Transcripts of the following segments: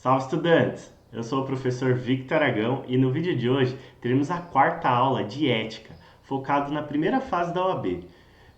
Salve, estudantes! Eu sou o professor Victor Aragão e no vídeo de hoje teremos a quarta aula de ética, focado na primeira fase da OAB.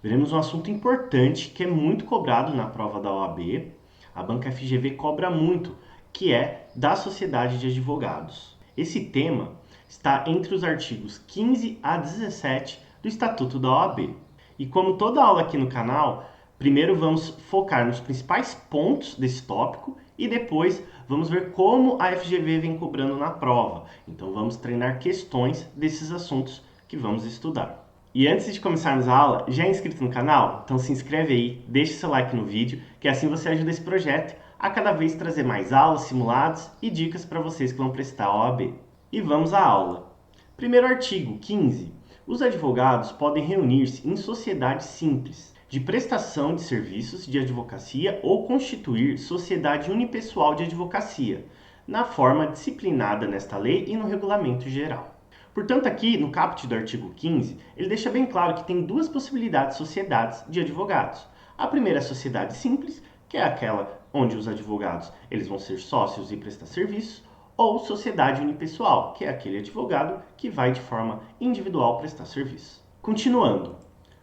Veremos um assunto importante que é muito cobrado na prova da OAB, a banca FGV cobra muito, que é da sociedade de advogados. Esse tema está entre os artigos 15 a 17 do Estatuto da OAB. E como toda aula aqui no canal, primeiro vamos focar nos principais pontos desse tópico e depois vamos ver como a FGV vem cobrando na prova. Então vamos treinar questões desses assuntos que vamos estudar. E antes de começarmos a aula, já é inscrito no canal? Então se inscreve aí, deixe seu like no vídeo, que assim você ajuda esse projeto a cada vez trazer mais aulas, simulados e dicas para vocês que vão prestar a OAB. E vamos à aula. Primeiro artigo, 15. Os advogados podem reunir-se em sociedade simples, de prestação de serviços de advocacia ou constituir sociedade unipessoal de advocacia, na forma disciplinada nesta lei e no regulamento geral. Portanto, aqui no caput do artigo 15, ele deixa bem claro que tem duas possibilidades de sociedades de advogados. A primeira é a sociedade simples, que é aquela onde os advogados eles vão ser sócios e prestar serviços, ou sociedade unipessoal, que é aquele advogado que vai de forma individual prestar serviço. Continuando,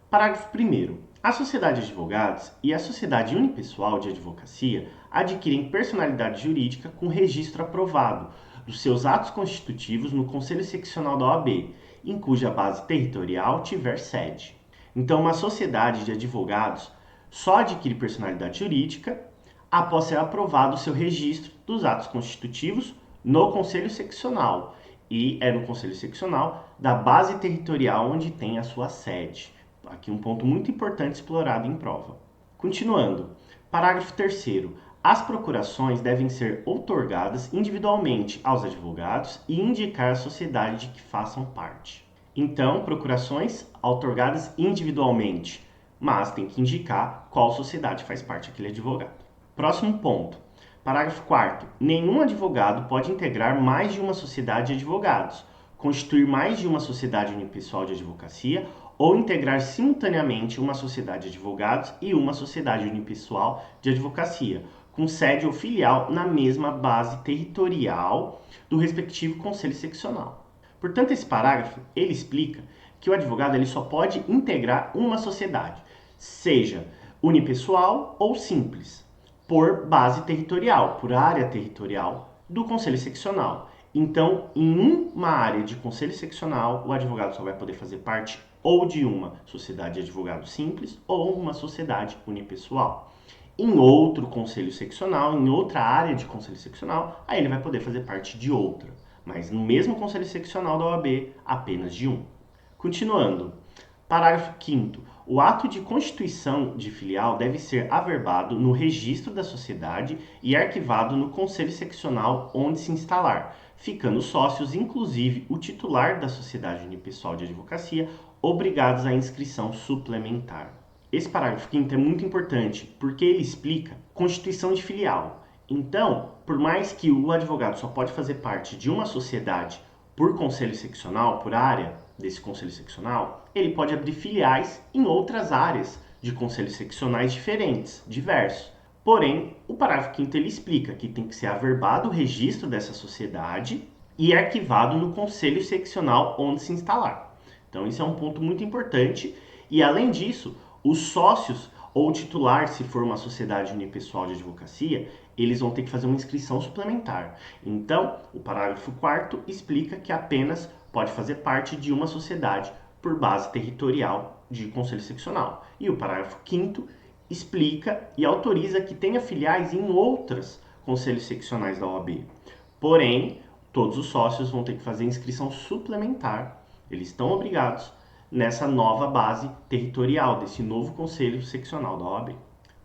parágrafo 1º. A sociedade de advogados e a sociedade unipessoal de advocacia adquirem personalidade jurídica com registro aprovado dos seus atos constitutivos no Conselho Seccional da OAB, em cuja base territorial tiver sede. Então, uma sociedade de advogados só adquire personalidade jurídica após ser aprovado o seu registro dos atos constitutivos no Conselho Seccional, e é no Conselho Seccional da base territorial onde tem a sua sede. Aqui um ponto muito importante explorado em prova. Continuando, parágrafo 3º. As procurações devem ser outorgadas individualmente aos advogados e indicar a sociedade de que façam parte. Então, procurações outorgadas individualmente, mas tem que indicar qual sociedade faz parte aquele advogado. Próximo ponto. Parágrafo 4º. Nenhum advogado pode integrar mais de uma sociedade de advogados, constituir mais de uma sociedade unipessoal de advocacia ou integrar simultaneamente uma sociedade de advogados e uma sociedade unipessoal de advocacia, com sede ou filial na mesma base territorial do respectivo conselho seccional. Portanto, esse parágrafo ele explica que o advogado ele só pode integrar uma sociedade, seja unipessoal ou simples, por base territorial, por área territorial do conselho seccional. Então, em uma área de conselho seccional, o advogado só vai poder fazer parte ou de uma sociedade de advogado simples ou uma sociedade unipessoal. Em outro conselho seccional, em outra área de conselho seccional, aí ele vai poder fazer parte de outra. Mas no mesmo conselho seccional da OAB, apenas de um. Continuando. Parágrafo 5º. O ato de constituição de filial deve ser averbado no registro da sociedade e arquivado no conselho seccional onde se instalar, ficando sócios, inclusive o titular da sociedade unipessoal de advocacia, obrigados à inscrição suplementar. Esse parágrafo 5º é muito importante porque ele explica constituição de filial. Então, por mais que o advogado só pode fazer parte de uma sociedade por conselho seccional, por área desse conselho seccional, ele pode abrir filiais em outras áreas de conselhos seccionais diferentes, diversos. Porém, o parágrafo 5º ele explica que tem que ser averbado o registro dessa sociedade e arquivado no conselho seccional onde se instalar. Então, isso é um ponto muito importante. E, além disso, os sócios ou titular, se for uma sociedade unipessoal de advocacia, eles vão ter que fazer uma inscrição suplementar. Então, o parágrafo 4º explica que apenas pode fazer parte de uma sociedade por base territorial de conselho seccional. E o parágrafo 5º explica e autoriza que tenha filiais em outras conselhos seccionais da OAB. Porém, todos os sócios vão ter que fazer inscrição suplementar. Eles estão obrigados nessa nova base territorial, desse novo conselho seccional da OAB.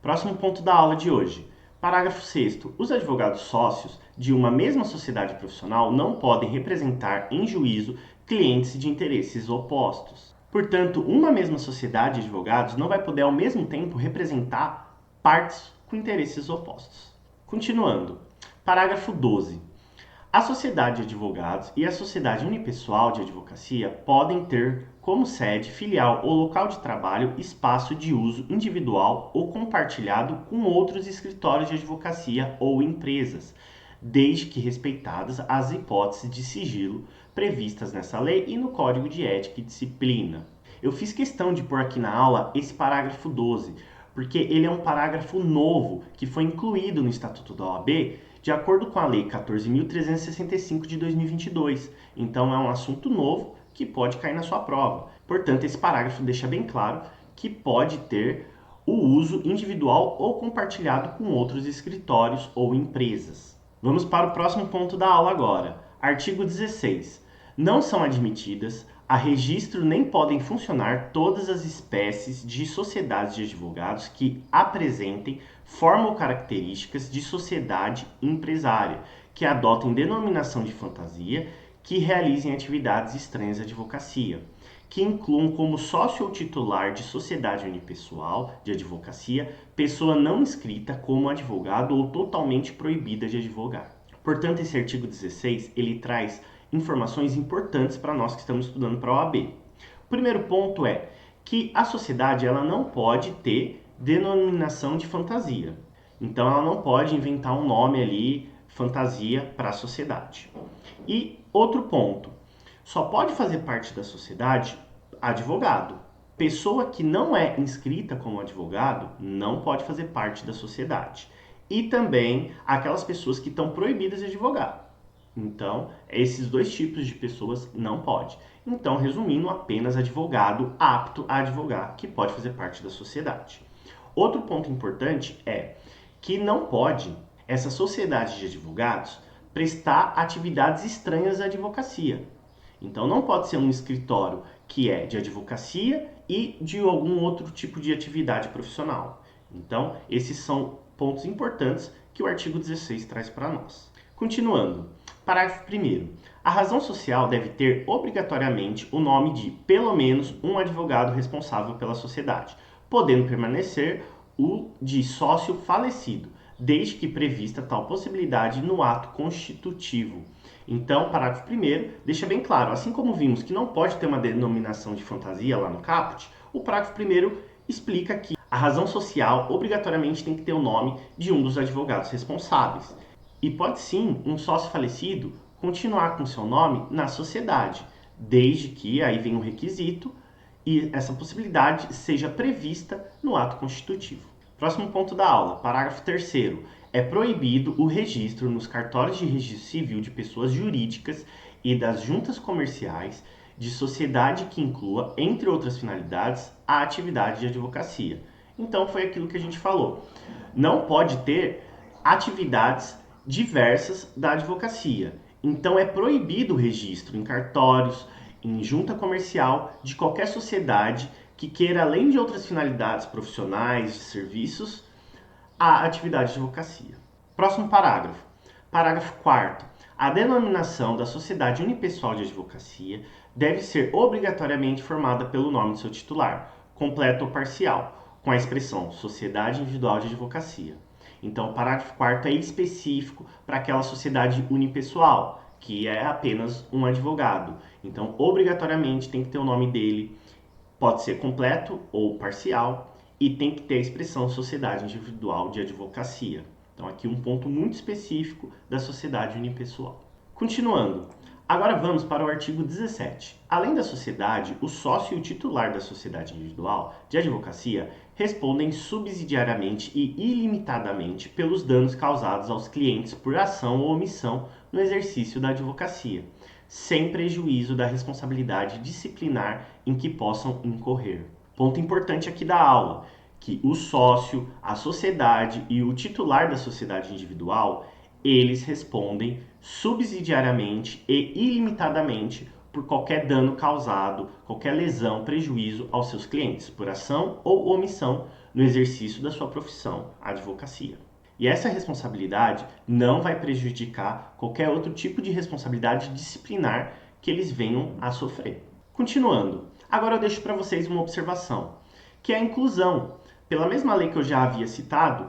Próximo ponto da aula de hoje. Parágrafo 6º. Os advogados sócios de uma mesma sociedade profissional não podem representar em juízo clientes de interesses opostos. Portanto, uma mesma sociedade de advogados não vai poder ao mesmo tempo representar partes com interesses opostos. Continuando. Parágrafo 12. A sociedade de advogados e a sociedade unipessoal de advocacia podem ter como sede, filial ou local de trabalho espaço de uso individual ou compartilhado com outros escritórios de advocacia ou empresas, desde que respeitadas as hipóteses de sigilo previstas nessa lei e no Código de Ética e Disciplina. Eu fiz questão de pôr aqui na aula esse parágrafo 12, porque ele é um parágrafo novo que foi incluído no Estatuto da OAB de acordo com a Lei 14.365 de 2022. Então é um assunto novo que pode cair na sua prova. Portanto, esse parágrafo deixa bem claro que pode ter o uso individual ou compartilhado com outros escritórios ou empresas. Vamos para o próximo ponto da aula agora. Artigo 16. Não são admitidas a registro nem podem funcionar todas as espécies de sociedades de advogados que apresentem forma ou características de sociedade empresária, que adotem denominação de fantasia, que realizem atividades estranhas à advocacia, que incluam como sócio ou titular de sociedade unipessoal de advocacia, pessoa não inscrita como advogado ou totalmente proibida de advogar. Portanto, esse artigo 16, ele traz informações importantes para nós que estamos estudando para a OAB. O primeiro ponto é que a sociedade ela não pode ter denominação de fantasia. Então, ela não pode inventar um nome ali, fantasia, para a sociedade. E outro ponto, só pode fazer parte da sociedade advogado. Pessoa que não é inscrita como advogado não pode fazer parte da sociedade. E também aquelas pessoas que estão proibidas de advogar. Então, esses dois tipos de pessoas não pode. Então, resumindo, apenas advogado apto a advogar que pode fazer parte da sociedade. Outro ponto importante é que não pode essa sociedade de advogados prestar atividades estranhas à advocacia. Então, não pode ser um escritório que é de advocacia e de algum outro tipo de atividade profissional. Então, esses são pontos importantes que o artigo 16 traz para nós. Continuando, parágrafo 1º. A razão social deve ter obrigatoriamente o nome de, pelo menos, um advogado responsável pela sociedade, podendo permanecer o de sócio falecido, desde que prevista tal possibilidade no ato constitutivo. Então, parágrafo 1º deixa bem claro, assim como vimos que não pode ter uma denominação de fantasia lá no caput, o parágrafo 1º explica que a razão social obrigatoriamente tem que ter o nome de um dos advogados responsáveis. E pode sim um sócio falecido continuar com seu nome na sociedade, desde que aí vem um requisito e essa possibilidade seja prevista no ato constitutivo. Próximo ponto da aula, parágrafo 3º. É proibido o registro nos cartórios de registro civil de pessoas jurídicas e das juntas comerciais de sociedade que inclua, entre outras finalidades, a atividade de advocacia. Então foi aquilo que a gente falou. Não pode ter atividades diversas da advocacia. Então é proibido o registro em cartórios, em junta comercial de qualquer sociedade que queira, além de outras finalidades profissionais, de serviços, a atividade de advocacia. Próximo parágrafo. Parágrafo 4º. A denominação da sociedade unipessoal de advocacia deve ser obrigatoriamente formada pelo nome de seu titular, completo ou parcial, com a expressão Sociedade Individual de Advocacia. Então, o parágrafo 4º é específico para aquela sociedade unipessoal, que é apenas um advogado. Então, obrigatoriamente tem que ter o nome dele, pode ser completo ou parcial, e tem que ter a expressão Sociedade Individual de Advocacia. Então, aqui um ponto muito específico da sociedade unipessoal. Continuando, agora vamos para o artigo 17. Além da sociedade, o sócio e o titular da sociedade individual de advocacia respondem subsidiariamente e ilimitadamente pelos danos causados aos clientes por ação ou omissão no exercício da advocacia, sem prejuízo da responsabilidade disciplinar em que possam incorrer. Ponto importante aqui da aula, que o sócio, a sociedade e o titular da sociedade individual, eles respondem subsidiariamente e ilimitadamente por qualquer dano causado, qualquer lesão, prejuízo aos seus clientes, por ação ou omissão no exercício da sua profissão, a advocacia. E essa responsabilidade não vai prejudicar qualquer outro tipo de responsabilidade disciplinar que eles venham a sofrer. Continuando, agora eu deixo para vocês uma observação, que é a inclusão. Pela mesma lei que eu já havia citado,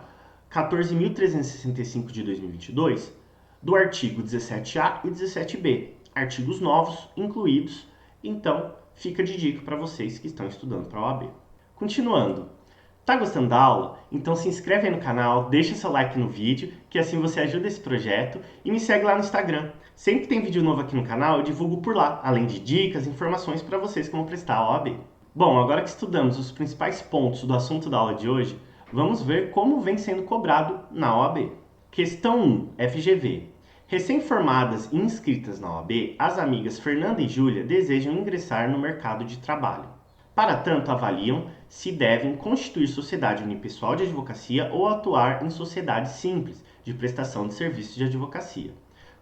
14.365 de 2022, do artigo 17A e 17B, artigos novos incluídos, então fica de dica para vocês que estão estudando para a OAB. Continuando, Tá gostando da aula? Então se inscreve aí no canal, deixa seu like no vídeo, que assim você ajuda esse projeto, e me segue lá no Instagram. Sempre que tem vídeo novo aqui no canal, eu divulgo por lá, além de dicas e informações para vocês como prestar a OAB. Bom, agora que estudamos os principais pontos do assunto da aula de hoje, vamos ver como vem sendo cobrado na OAB. Questão 1, FGV. Recém-formadas e inscritas na OAB, as amigas Fernanda e Júlia desejam ingressar no mercado de trabalho. Para tanto, avaliam se devem constituir sociedade unipessoal de advocacia ou atuar em sociedade simples de prestação de serviços de advocacia.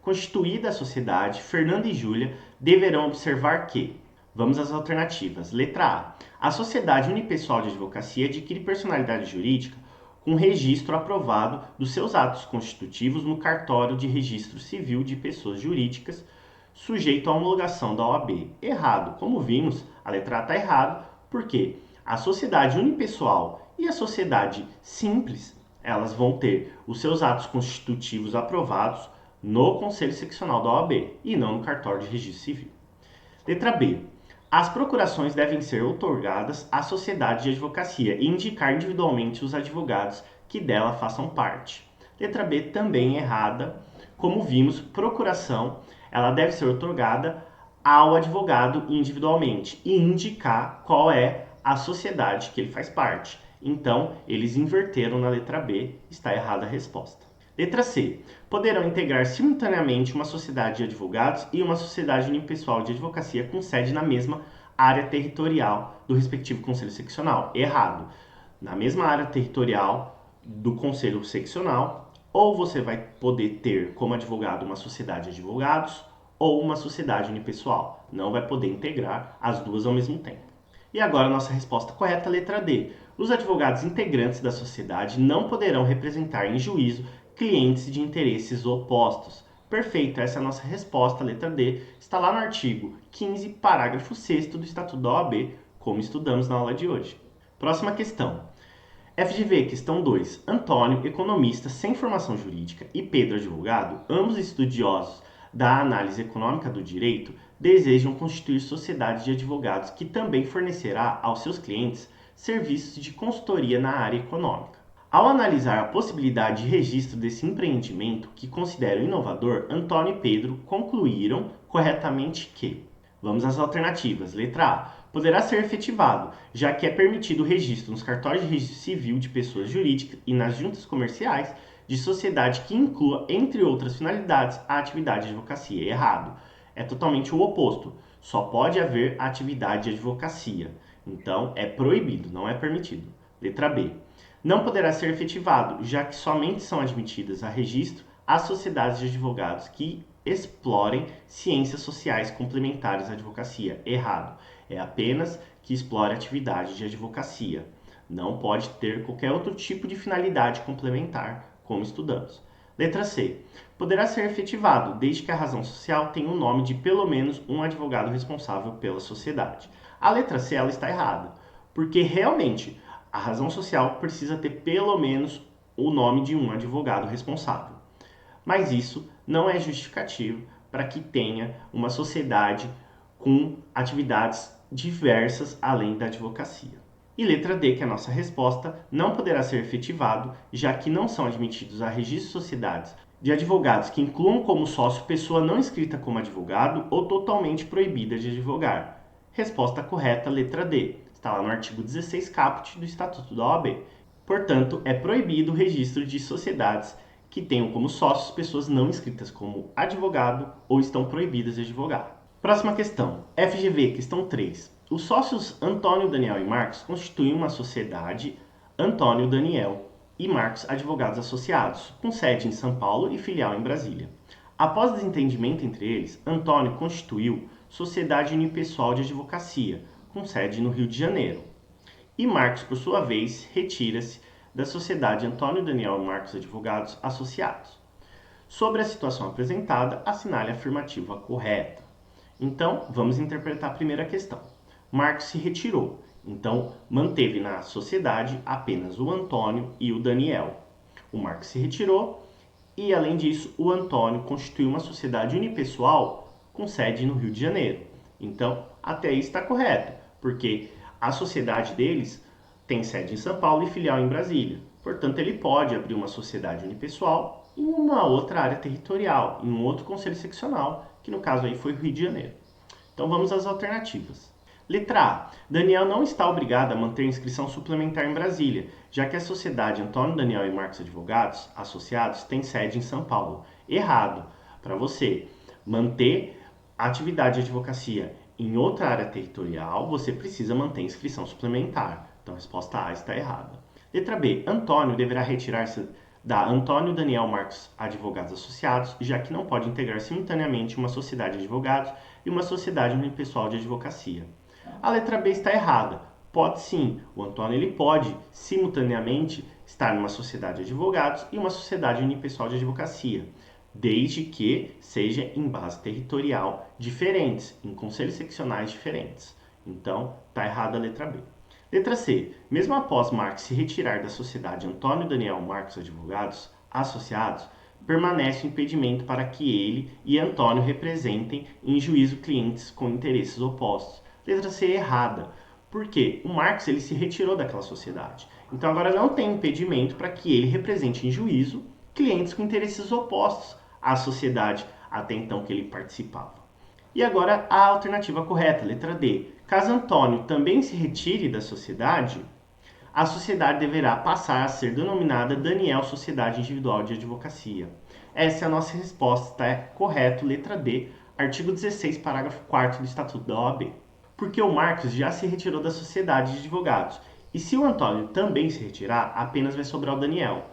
Constituída a sociedade, Fernanda e Júlia deverão observar que: vamos às alternativas. Letra A. A sociedade unipessoal de advocacia adquire personalidade jurídica com registro aprovado dos seus atos constitutivos no cartório de registro civil de pessoas jurídicas, sujeito à homologação da OAB. Errado. Como vimos, a letra A está errada, porque a sociedade unipessoal e a sociedade simples, elas vão ter os seus atos constitutivos aprovados no Conselho Seccional da OAB e não no cartório de registro civil. Letra B. As procurações devem ser outorgadas à sociedade de advocacia e indicar individualmente os advogados que dela façam parte. Letra B também errada. Como vimos, procuração ela deve ser outorgada ao advogado individualmente e indicar qual é a sociedade que ele faz parte. Então, eles inverteram na letra B, está errada a resposta. Letra C. Poderão integrar simultaneamente uma sociedade de advogados e uma sociedade unipessoal de advocacia com sede na mesma área territorial do respectivo conselho seccional. Errado. Na mesma área territorial do conselho seccional, ou você vai poder ter como advogado uma sociedade de advogados ou uma sociedade unipessoal. Não vai poder integrar as duas ao mesmo tempo. E agora a nossa resposta correta, letra D. Os advogados integrantes da sociedade não poderão representar em juízo clientes de interesses opostos. Perfeito, essa é a nossa resposta, letra D. Está lá no artigo 15, parágrafo 6º do Estatuto da OAB, como estudamos na aula de hoje. Próxima questão. FGV, questão 2. Antônio, economista sem formação jurídica, e Pedro, advogado, ambos estudiosos da análise econômica do direito, desejam constituir sociedade de advogados que também fornecerá aos seus clientes serviços de consultoria na área econômica. Ao analisar a possibilidade de registro desse empreendimento, que consideram inovador, Antônio e Pedro concluíram corretamente que: vamos às alternativas. Letra A. Poderá ser efetivado, já que é permitido o registro nos cartórios de registro civil de pessoas jurídicas e nas juntas comerciais de sociedade que inclua, entre outras finalidades, a atividade de advocacia. Errado. É totalmente o oposto. Só pode haver atividade de advocacia. Então, é proibido, não é permitido. Letra B. Não poderá ser efetivado, já que somente são admitidas a registro as sociedades de advogados que explorem ciências sociais complementares à advocacia. Errado. É apenas que explore atividade de advocacia. Não pode ter qualquer outro tipo de finalidade complementar, como estudamos. Letra C. Poderá ser efetivado, desde que a razão social tenha o nome de pelo menos um advogado responsável pela sociedade. A letra C ela está errada, porque realmente a razão social precisa ter pelo menos o nome de um advogado responsável. Mas isso não é justificativo para que tenha uma sociedade com atividades diversas além da advocacia. E letra D, que é a nossa resposta, não poderá ser efetivado, já que não são admitidos a registro de sociedades de advogados que incluam como sócio pessoa não inscrita como advogado ou totalmente proibida de advogar. Resposta correta, letra D. Está lá no artigo 16 caput do Estatuto da OAB. Portanto, é proibido o registro de sociedades que tenham como sócios pessoas não inscritas como advogado ou estão proibidas de advogar. Próxima questão. FGV, questão 3. Os sócios Antônio, Daniel e Marcos constituem uma sociedade Antônio, Daniel e Marcos Advogados Associados, com sede em São Paulo e filial em Brasília. Após desentendimento entre eles, Antônio constituiu Sociedade Unipessoal de Advocacia, com sede no Rio de Janeiro. E Marcos, por sua vez, retira-se da Sociedade Antônio, Daniel e Marcos Advogados Associados. Sobre a situação apresentada, assinale a afirmativa correta. Então, vamos interpretar a primeira questão. Marcos se retirou, então manteve na sociedade apenas o Antônio e o Daniel. O Marcos se retirou e, além disso, o Antônio constituiu uma sociedade unipessoal com sede no Rio de Janeiro. Então, até aí está correto, porque a sociedade deles tem sede em São Paulo e filial em Brasília. Portanto, ele pode abrir uma sociedade unipessoal em uma outra área territorial, em um outro conselho seccional, que no caso aí foi o Rio de Janeiro. Então vamos às alternativas. Letra A. Daniel não está obrigado a manter inscrição suplementar em Brasília, já que a sociedade Antônio Daniel e Marcos Advogados Associados tem sede em São Paulo. Errado. Para você manter a atividade de advocacia em outra área territorial, você precisa manter inscrição suplementar. Então a resposta A está errada. Letra B. Antônio deverá retirar-se da Antônio Daniel Marcos Advogados Associados, já que não pode integrar simultaneamente uma sociedade de advogados e uma sociedade unipessoal de advocacia. A letra B está errada. Pode sim, o Antônio ele pode simultaneamente estar numa sociedade de advogados e uma sociedade unipessoal de advocacia, desde que seja em base territorial diferentes, em conselhos seccionais diferentes. Então, está errada a letra B. Letra C. Mesmo após Marcos se retirar da sociedade Antônio Daniel Marcos Advogados Associados, permanece o impedimento para que ele e Antônio representem em juízo clientes com interesses opostos. Letra C errada. Por quê? O Marcos ele se retirou daquela sociedade. Então agora não tem impedimento para que ele represente em juízo clientes com interesses opostos à sociedade até então que ele participava. E agora a alternativa correta, letra D. Caso Antônio também se retire da sociedade, a sociedade deverá passar a ser denominada Daniel Sociedade Individual de Advocacia. Essa é a nossa resposta, tá? É correto, letra D, artigo 16, parágrafo 4º do Estatuto da OAB. Porque o Marcos já se retirou da sociedade de advogados. E se o Antônio também se retirar, apenas vai sobrar o Daniel.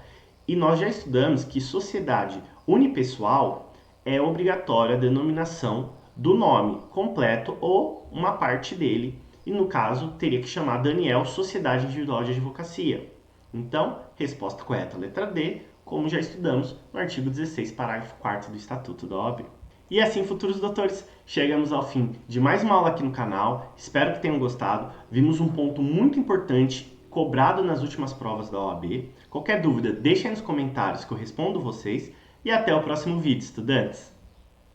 E nós já estudamos que sociedade unipessoal é obrigatória a denominação do nome completo ou uma parte dele. E no caso, teria que chamar Daniel Sociedade Individual de Advocacia. Então, resposta correta, letra D, como já estudamos no artigo 16, parágrafo 4º do Estatuto da OAB. E assim, futuros doutores, chegamos ao fim de mais uma aula aqui no canal. Espero que tenham gostado. Vimos um ponto muito importante cobrado nas últimas provas da OAB. Qualquer dúvida, deixem aí nos comentários que eu respondo vocês. E até o próximo vídeo, estudantes!